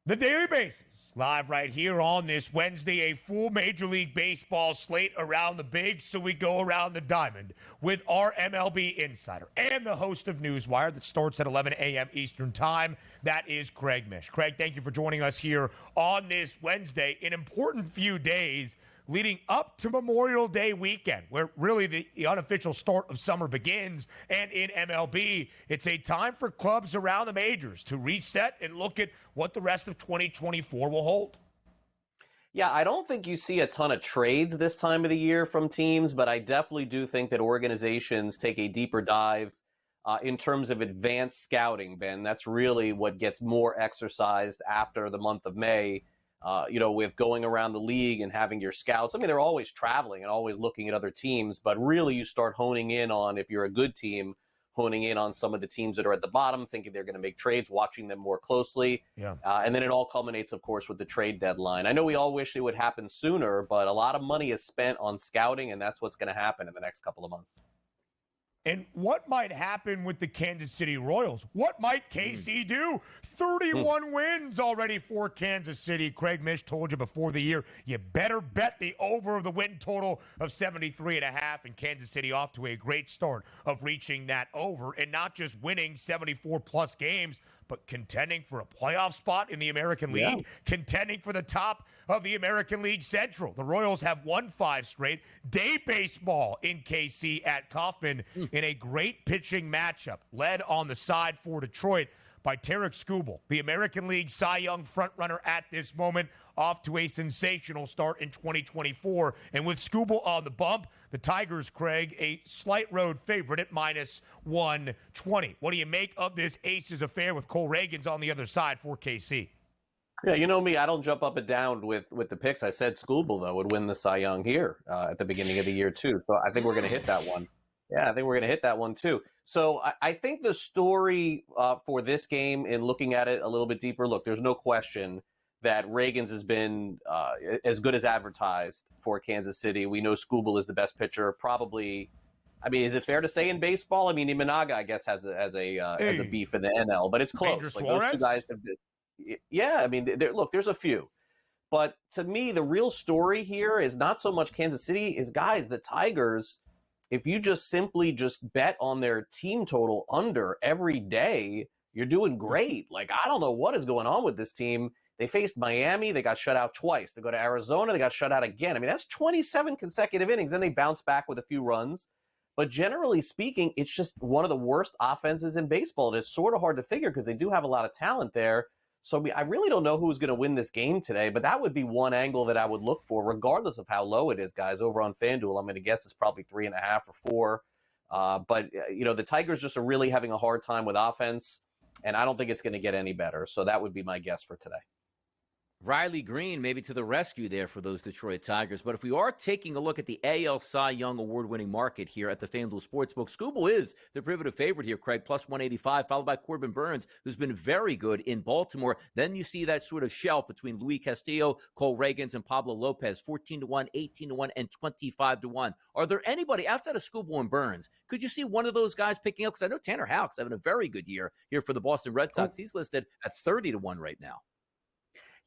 The Daily Basis, live right here on this Wednesday, a full Major League Baseball slate around the big, so we go around the diamond with our MLB insider and the host of Newswire that starts at 11 a.m. Eastern Time. That is Craig Mish. Craig, thank you for joining us here on this Wednesday, an important few days leading up to Memorial Day weekend, where really the unofficial start of summer begins. And in MLB, it's a time for clubs around the majors to reset and look at what the rest of 2024 will hold. Yeah, I don't think you see a ton of trades this time of the year from teams, but I definitely do think that organizations take a deeper dive in terms of advanced scouting, Ben. That's really what gets more exercised after the month of May. With going around the league and having your scouts. I mean, they're always traveling and always looking at other teams, but really you start honing in on, if you're a good team, honing in on some of the teams that are at the bottom, thinking they're going to make trades, watching them more closely. Yeah. And then it all culminates, of course, with the trade deadline. I know we all wish it would happen sooner, but a lot of money is spent on scouting, and that's what's going to happen in the next couple of months. And what might happen with the Kansas City Royals? What might KC do? 31 wins already for Kansas City. Craig Mish told you before the year, you better bet the over of the win total of 73.5, and Kansas City off to a great start of reaching that over, and not just winning 74-plus games, but contending for a playoff spot in the American League, contending for the top of the American League Central. The Royals have won 5 straight. Day baseball in KC at Kauffman in a great pitching matchup, led on the side for Detroit by Tarik Skubal, the American League Cy Young frontrunner at this moment, off to a sensational start in 2024. And with Skubal on the bump, the Tigers, Craig, a slight road favorite at minus 120. What do you make of this Aces affair with Cole Reagans on the other side for KC? Yeah, you know me, I don't jump up and down with the picks. I said Skubal, though, would win the Cy Young here at the beginning of the year, too. So I think we're going to hit that one. Yeah, I think we're going to hit that one, too. So I think the story for this game, in looking at it a little bit deeper, look, there's no question that Reagans has been as good as advertised for Kansas City. We know Skubal is the best pitcher, probably. I mean, is it fair to say in baseball? I mean, Imanaga, I guess, has a beef in the NL, but it's close. Like, those two guys have been. Yeah, I mean, look, there's a few. But to me, the real story here is not so much Kansas City, is, guys, the Tigers, if you just simply bet on their team total under every day, you're doing great. Like, I don't know what is going on with this team. They faced Miami. They got shut out twice. They go to Arizona. They got shut out again. I mean, that's 27 consecutive innings. Then they bounce back with a few runs. But generally speaking, it's just one of the worst offenses in baseball. And it's sort of hard to figure because they do have a lot of talent there. So I really don't know who's going to win this game today, but that would be one angle that I would look for, regardless of how low it is, guys. Over on FanDuel, I'm going to guess it's probably 3.5 or 4. But the Tigers just are really having a hard time with offense, and I don't think it's going to get any better. So that would be my guess for today. Riley Green maybe to the rescue there for those Detroit Tigers. But if we are taking a look at the AL Cy Young award-winning market here at the FanDuel Sportsbook, Skubal is the prohibitive favorite here, Craig, plus 185, followed by Corbin Burns, who's been very good in Baltimore. Then you see that sort of shelf between Luis Castillo, Cole Reagans, and Pablo Lopez, 14-1, 18-1, and 25-1. Are there anybody outside of Skubal and Burns? Could you see one of those guys picking up? Because I know Tanner Houck's having a very good year here for the Boston Red Sox. He's listed at 30-1 right now.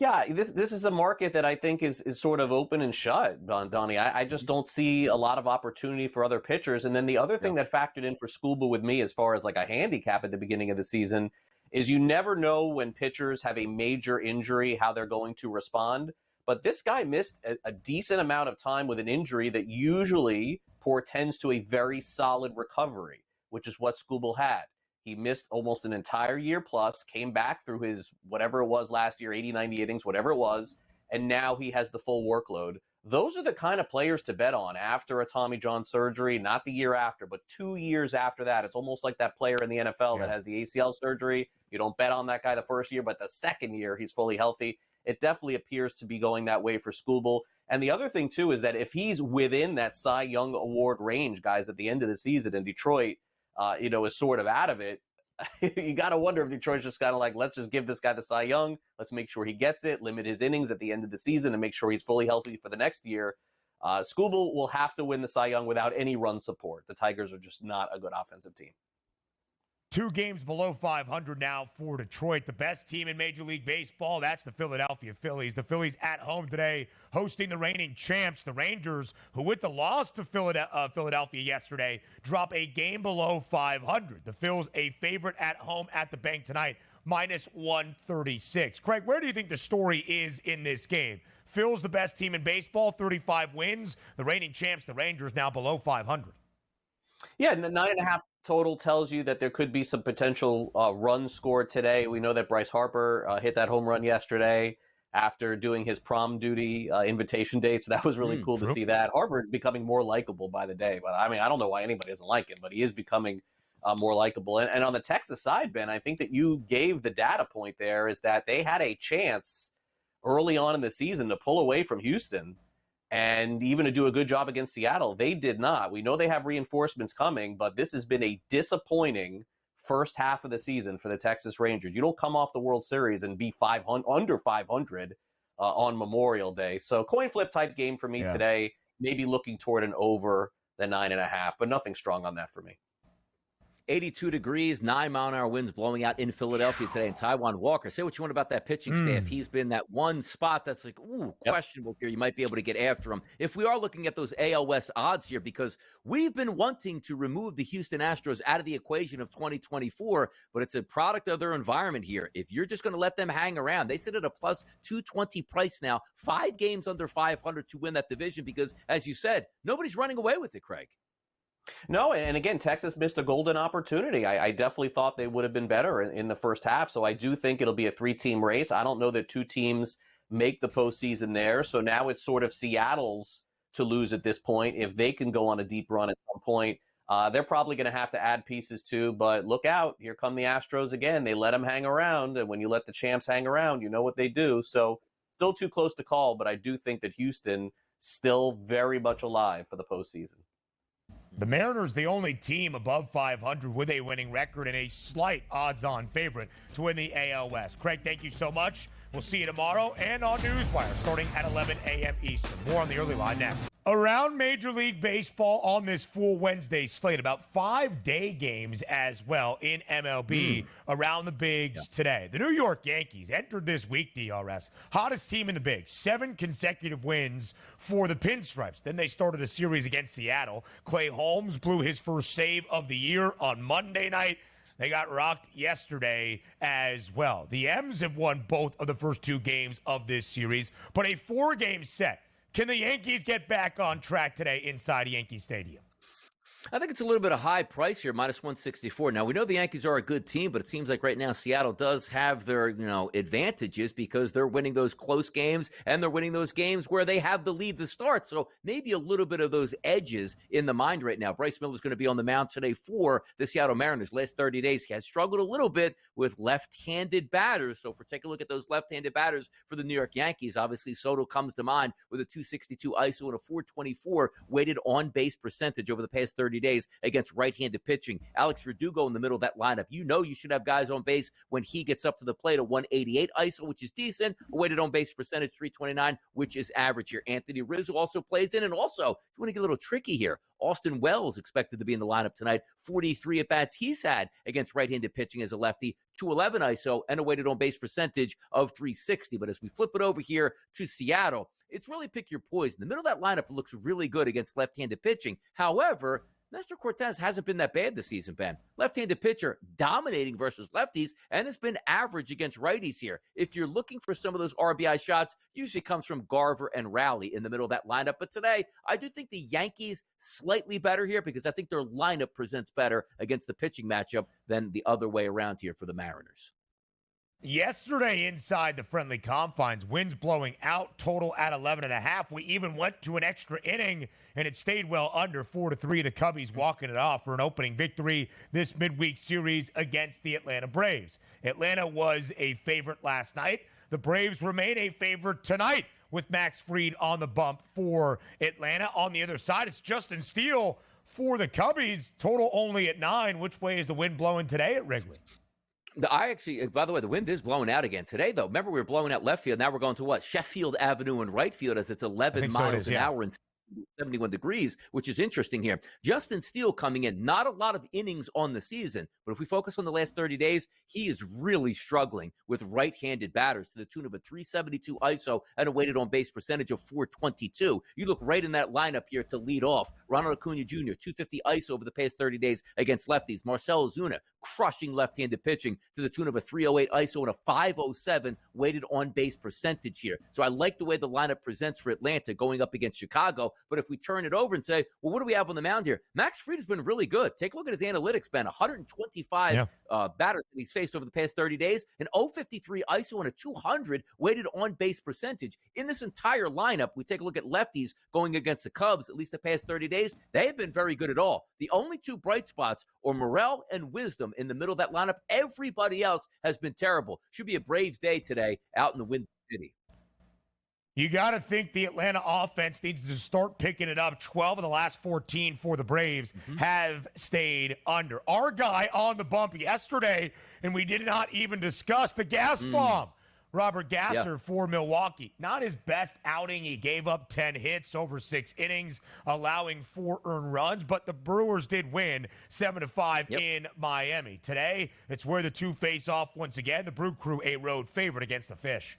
Yeah, this is a market that I think is sort of open and shut, Donnie. I just don't see a lot of opportunity for other pitchers. And then the other thing that factored in for Skubal with me, as far as like a handicap at the beginning of the season, is you never know when pitchers have a major injury, how they're going to respond. But this guy missed a decent amount of time with an injury that usually portends to a very solid recovery, which is what Skubal had. He missed almost an entire year plus, came back through his whatever it was last year, 80, 90 innings, whatever it was, and now he has the full workload. Those are the kind of players to bet on after a Tommy John surgery, not the year after, but 2 years after that. It's almost like that player in the NFL that has the ACL surgery. You don't bet on that guy the first year, but the second year he's fully healthy. It definitely appears to be going that way for Skubal. And the other thing, too, is that if he's within that Cy Young Award range, guys, at the end of the season in Detroit, is sort of out of it, you got to wonder if Detroit's just kind of like, let's just give this guy the Cy Young. Let's make sure he gets it, limit his innings at the end of the season, and make sure he's fully healthy for the next year. Skubal will have to win the Cy Young without any run support. The Tigers are just not a good offensive team. 2 games below 500 now for Detroit. The best team in Major League Baseball, that's the Philadelphia Phillies. The Phillies at home today hosting the reigning champs, the Rangers, who with the loss to Philadelphia yesterday, drop a game below 500. The Phils a favorite at home at the bank tonight, minus 136. Craig, where do you think the story is in this game? Phil's the best team in baseball, 35 wins. The reigning champs, the Rangers, now below 500. Yeah, and the 9.5 total tells you that there could be some potential runs scored today. We know that Bryce Harper hit that home run yesterday after doing his prom duty invitation date. So that was really cool to see that. Harper is becoming more likable by the day. But I mean, I don't know why anybody doesn't like him, but he is becoming more likable. And on the Texas side, Ben, I think that you gave the data point there is that they had a chance early on in the season to pull away from Houston and even to do a good job against Seattle. They did not. We know they have reinforcements coming, but this has been a disappointing first half of the season for the Texas Rangers. You don't come off the World Series and be under 500 on Memorial Day. So coin flip type game for me today, maybe looking toward an over the 9.5, but nothing strong on that for me. 82 degrees, 9-mile-an-hour winds blowing out in Philadelphia today. And Taijuan Walker, say what you want about that pitching staff. He's been that one spot that's like, questionable here. You might be able to get after him. If we are looking at those AL West odds here, because we've been wanting to remove the Houston Astros out of the equation of 2024, but it's a product of their environment here. If you're just going to let them hang around, they sit at a plus 220 price now, 5 games under 500 to win that division because, as you said, nobody's running away with it, Craig. No, and again, Texas missed a golden opportunity. I definitely thought they would have been better in the first half, so I do think it'll be a 3-team race. I don't know that 2 teams make the postseason there, so now it's sort of Seattle's to lose at this point. If they can go on a deep run at some point, they're probably going to have to add pieces too, but look out. Here come the Astros again. They let them hang around, and when you let the champs hang around, you know what they do. So still too close to call, but I do think that Houston still very much alive for the postseason. The Mariners, the only team above 500 with a winning record and a slight odds-on favorite to win the AL West. Craig, thank you so much. We'll see you tomorrow and on Newswire starting at 11 a.m. Eastern. More on the early line next. Around Major League Baseball on this full Wednesday slate, about 5 day games as well in MLB around the bigs today. The New York Yankees entered this week, DRS, hottest team in the bigs, 7 consecutive wins for the Pinstripes. Then they started a series against Seattle. Clay Holmes blew his first save of the year on Monday night. They got rocked yesterday as well. The M's have won both of the first 2 games of this series, but a 4-game set. Can the Yankees get back on track today inside Yankee Stadium? I think it's a little bit of high price here, minus 164. Now, we know the Yankees are a good team, but it seems like right now Seattle does have their, advantages because they're winning those close games and they're winning those games where they have the lead to start. So maybe a little bit of those edges in the mind right now. Bryce Miller's going to be on the mound today for the Seattle Mariners. Last 30 days, he has struggled a little bit with left-handed batters. So if we take a look at those left-handed batters for the New York Yankees, obviously Soto comes to mind with a 262 ISO and a 424 weighted on-base percentage over the past 30 days against right-handed pitching. Alex Verdugo in the middle of that lineup. You should have guys on base when he gets up to the plate, a 188 ISO, which is decent, a weighted on-base percentage, 329, which is average here. Anthony Rizzo also plays in, and also, if you want to get a little tricky here, Austin Wells expected to be in the lineup tonight. 43 at-bats he's had against right-handed pitching as a lefty, 211 ISO, and a weighted on-base percentage of 360. But as we flip it over here to Seattle, it's really pick your poison. The middle of that lineup looks really good against left-handed pitching. However, Nestor Cortez hasn't been that bad this season, Ben. Left-handed pitcher dominating versus lefties, and it's been average against righties here. If you're looking for some of those RBI shots, usually comes from Garver and Rowley in the middle of that lineup. But today, I do think the Yankees slightly better here because I think their lineup presents better against the pitching matchup than the other way around here for the Mariners. Yesterday inside the friendly confines, winds blowing out, total at 11.5. We even went to an extra inning, and it stayed well under 4-3. The Cubbies walking it off for an opening victory this midweek series against the Atlanta Braves. Atlanta was a favorite last night. The Braves remain a favorite tonight with Max Fried on the bump for Atlanta. On the other side, it's Justin Steele for the Cubbies. Total only at 9. Which way is the wind blowing today at Wrigley? By the way, the wind is blowing out again today, though. Remember, we were blowing out left field. Now we're going to what? Sheffield Avenue in right field as it's 11 miles an hour. And 71 degrees, which is interesting here. Justin Steele coming in, not a lot of innings on the season, but if we focus on the last 30 days, he is really struggling with right-handed batters to the tune of a 372 ISO and a weighted on base percentage of 422. You look right in that lineup here to lead off. Ronald Acuna Jr., 250 ISO over the past 30 days against lefties. Marcell Ozuna crushing left-handed pitching to the tune of a 308 ISO and a 507 weighted on base percentage here. So I like the way the lineup presents for Atlanta going up against Chicago. But if we turn it over and say, well, what do we have on the mound here? Max Fried's been really good. Take a look at his analytics, Ben. 125 batters that he's faced over the past 30 days, an 053 ISO and a 200 weighted on base percentage. In this entire lineup, we take a look at lefties going against the Cubs, at least the past 30 days. They have been very good at all. The only two bright spots are Morel and Wisdom in the middle of that lineup. Everybody else has been terrible. Should be a Braves day today out in the Wind City. You got to think the Atlanta offense needs to start picking it up. 12 of the last 14 for the Braves have stayed under. Our guy on the bump yesterday, and we did not even discuss the gas bomb. Robert Gasser for Milwaukee. Not his best outing. He gave up 10 hits over 6 innings, allowing 4 earned runs, but the Brewers did win 7-5 in Miami. Today, it's where the two face off once again. The Brew Crew, a road favorite against the Fish.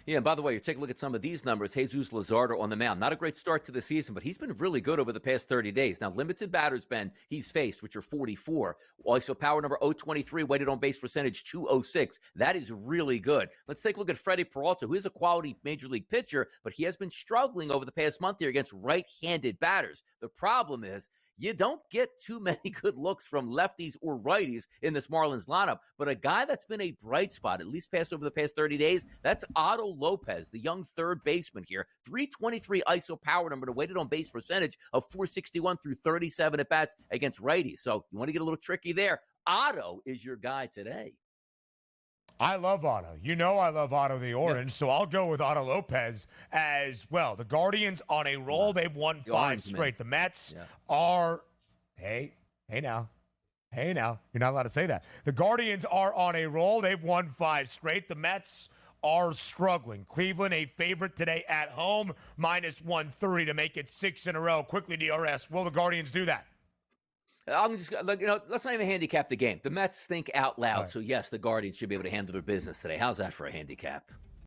Yeah, and by the way, you take a look at some of these numbers. Jesus Luzardo on the mound. Not a great start to the season, but he's been really good over the past 30 days. Now, limited batters, Ben, he's faced, which are 44. Also, power number 023, weighted on base percentage 206. That is really good. Let's take a look at Freddie Peralta, who is a quality major league pitcher, but he has been struggling over the past month here against right-handed batters. The problem is, you don't get too many good looks from lefties or righties in this Marlins lineup. But a guy that's been a bright spot, at least past over the past 30 days, that's Otto Lopez, the young third baseman here. 323 ISO power number, to weighted on base percentage of 461 through 37 at-bats against righties. So you want to get a little tricky there. Otto is your guy today. I love Otto. You know I love Otto the Orange, so I'll go with Otto Lopez as well. The Guardians on a roll. They've won 5 straight. The Mets are hey now. You're not allowed to say that. The Guardians are on a roll. They've won 5 straight. The Mets are struggling. Cleveland, a favorite today at home, minus 130 to make it 6 in a row. Quickly, DRS. Will the Guardians do that? I'm just, let's not even handicap the game. The Mets think out loud. Right. So, yes, the Guardians should be able to handle their business today. How's that for a handicap?